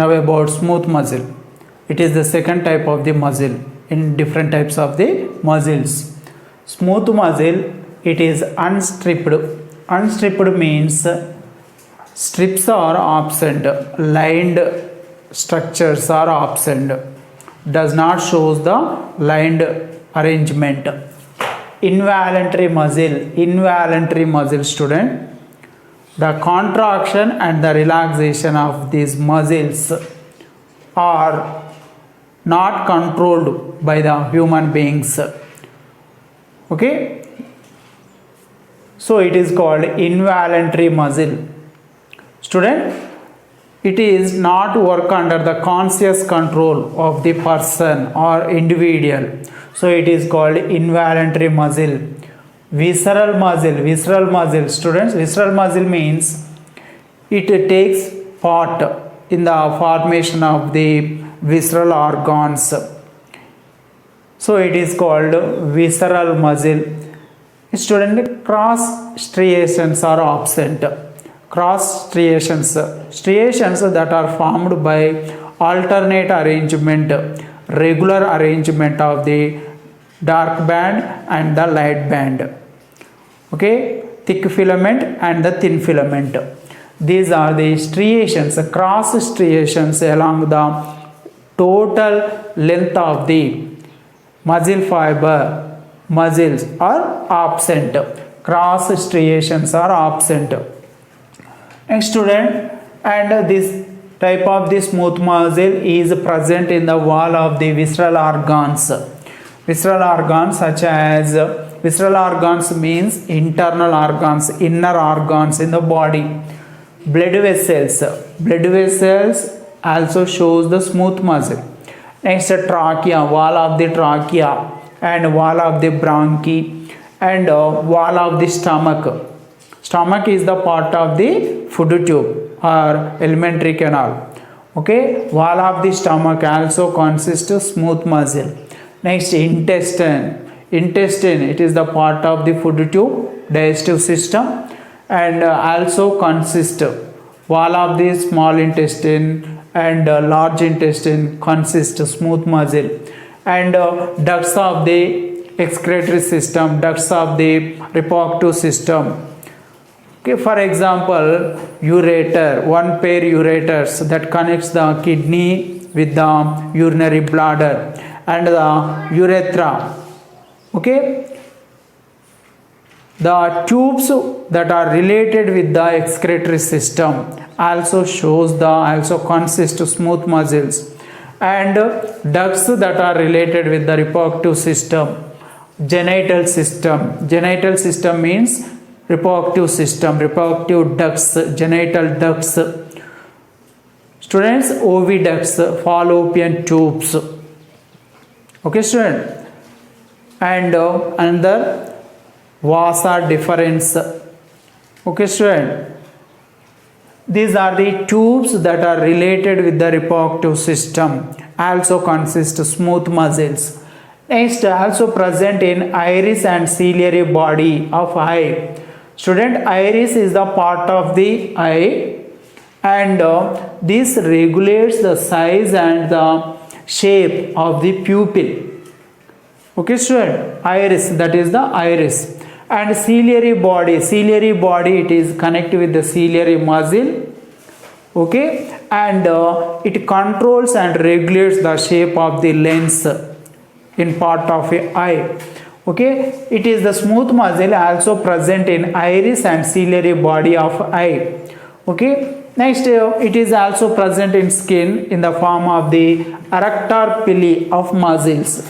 Now about smooth muscle. It is the second type of the muscle in different types of the muscles. Smooth muscle, it is unstripped. Unstripped means strips are absent, lined structures are absent, does not shows the lined arrangement. Involuntary muscle student, the contraction and the relaxation of these muscles are not controlled by the human beings. Okay, so it is called involuntary muscle. Student, it is not work under the conscious control of the person or individual, so it is called involuntary muscle. Visceral muscle students, visceral muscle means it takes part in the formation of the visceral organs, so it is called visceral muscle. Student, cross striations are absent. Cross striations that are formed by alternate arrangement, regular arrangement of the dark band and the light band. Okay, thick filament and the thin filament. These are the striations, cross striations along the total length of the muscle fiber. Muscles are absent. Cross striations are absent. Next student, and this type of the smooth muscle is present in the wall of the visceral organs. Visceral organs such as, visceral organs means internal organs, inner organs in the body. Blood vessels also shows the smooth muscle. Next, trachea, wall of the trachea and wall of the bronchi and wall of the stomach. Stomach is the part of the food tube or alimentary canal. Okay, wall of the stomach also consists of smooth muscle. Next, intestine, it is the part of the food tube, digestive system, and also consists wall of the small intestine and large intestine consists of smooth muscle, and ducts of the excretory system, ducts of the reproductive system. Okay, for example, ureter, one pair ureters that connects the kidney with the urinary bladder, and the urethra. Okay, the tubes that are related with the excretory system also consist of smooth muscles, and ducts that are related with the reproductive system. Genital system means reproductive system, reproductive ducts, genital ducts. Students, oviducts, fallopian tubes. Okay, student, and another vasa deferens. Okay, student, these are the tubes that are related with the reproductive system, also consist of smooth muscles. Next, also present in iris and ciliary body of eye. Student, iris is the part of the eye, and this regulates the size and the shape of the pupil. Okay, student, iris, that is the iris. And ciliary body, it is connected with the ciliary muscle. Okay, and it controls and regulates the shape of the lens in part of a eye. Okay, it is the smooth muscle also present in iris and ciliary body of eye. Okay, next, it is also present in skin in the form of the arrector pili of muscles.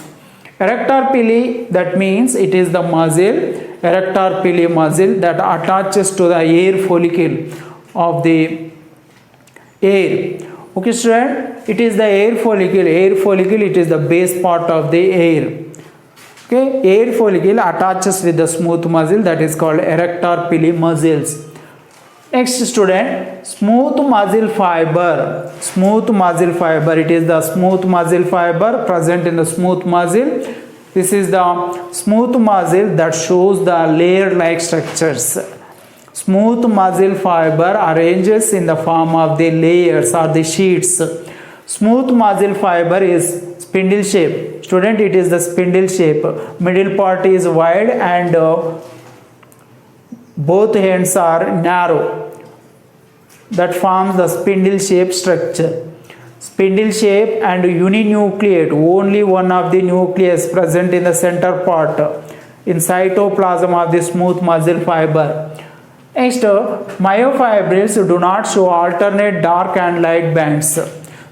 Arrector pili, that means it is the muscle, arrector pili muscle that attaches to the hair follicle of the hair. Okay, student, it is the hair follicle, it is the base part of the hair. Okay, hair follicle attaches with the smooth muscle that is called arrector pili muscles. Next, student, smooth muscle fiber, it is the smooth muscle fiber present in the smooth muscle. This is the smooth muscle that shows the layer like structures. Smooth muscle fiber arranges in the form of the layers or the sheets. Smooth muscle fiber is spindle shape. Student, it is the spindle shape. Middle part is wide and both ends are narrow. That forms the spindle shape structure. Spindle shape and uninucleate. Only one of the nucleus present in the center part in cytoplasm of the smooth muscle fiber. Next, myofibrils do not show alternate dark and light bands.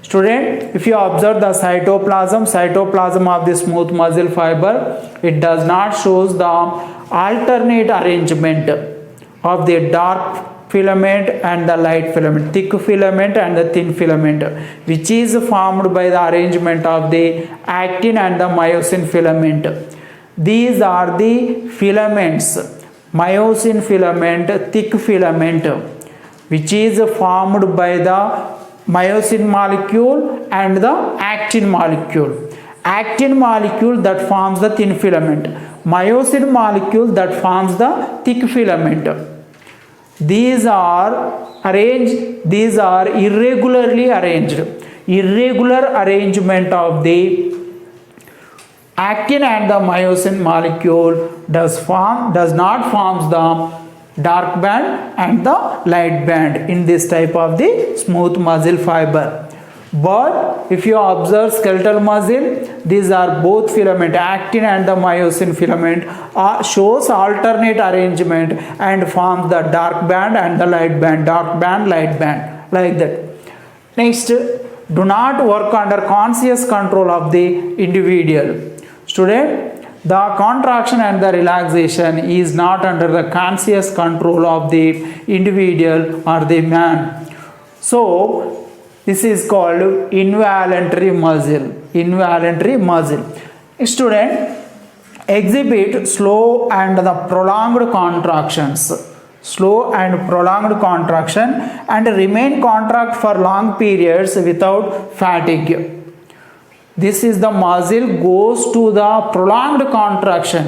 Student, if you observe the cytoplasm of the smooth muscle fiber, it does not show the alternate arrangement of the dark filament and the light filament, thick filament and the thin filament, which is formed by the arrangement of the actin and the myosin filament. These are the filaments: myosin filament, thick filament, which is formed by the myosin molecule and the actin molecule. Actin molecule that forms the thin filament, myosin molecule that forms the thick filament. These are irregularly arranged. Irregular arrangement of the actin and the myosin molecule does not form the dark band and the light band in this type of the smooth muscle fiber. But if you observe skeletal muscle, these are both filament, actin and the myosin filament shows alternate arrangement and forms the dark band and the light band, dark band, light band, like that. Next, do not work under conscious control of the individual. Student, the contraction and the relaxation is not under the conscious control of the individual or the man. So, this is called involuntary muscle. Involuntary muscle. Student, exhibit slow and the prolonged contractions. Slow and prolonged contraction and remain contract for long periods without fatigue. This is the muscle goes to the prolonged contraction.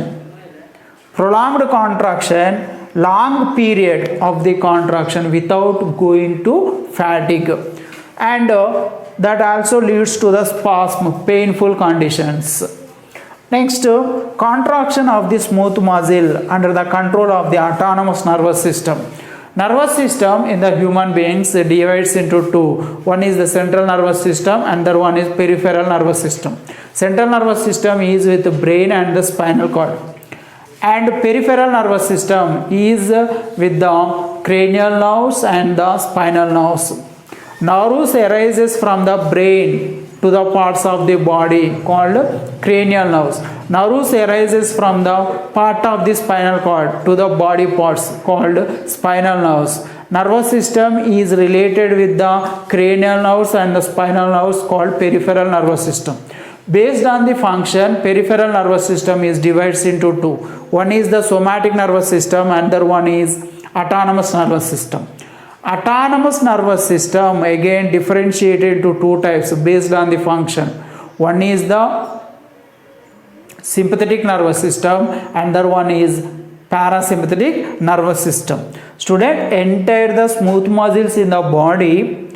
Prolonged contraction, long period of the contraction without going to fatigue. And that also leads to the spasm, painful conditions. Next, contraction of the smooth muscle under the control of the autonomous nervous system. Nervous system in the human beings divides into two. One is the central nervous system, and the one is peripheral nervous system. Central nervous system is with the brain and the spinal cord, and peripheral nervous system is with the cranial nerves and the spinal nerves. Nerves arises from the brain to the parts of the body called cranial nerves. Nerves arises from the part of the spinal cord to the body parts called spinal nerves. Nervous system is related with the cranial nerves and the spinal nerves called peripheral nervous system. Based on the function, peripheral nervous system is divided into two. One is the somatic nervous system and the other one is autonomous nervous system. Autonomous nervous system again differentiated into two types based on the function. One is the sympathetic nervous system and the other one is parasympathetic nervous system. Student, entire the smooth muscles in the body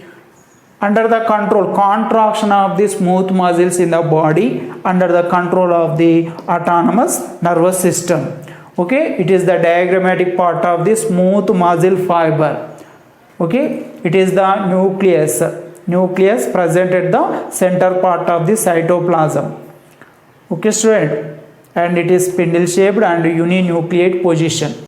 under the control, contraction of the smooth muscles in the body under the control of the autonomous nervous system. Okay, it is the diagrammatic part of the smooth muscle fiber. Okay, it is the nucleus present at the center part of the cytoplasm. Okay, student, and it is spindle shaped and uninucleate position.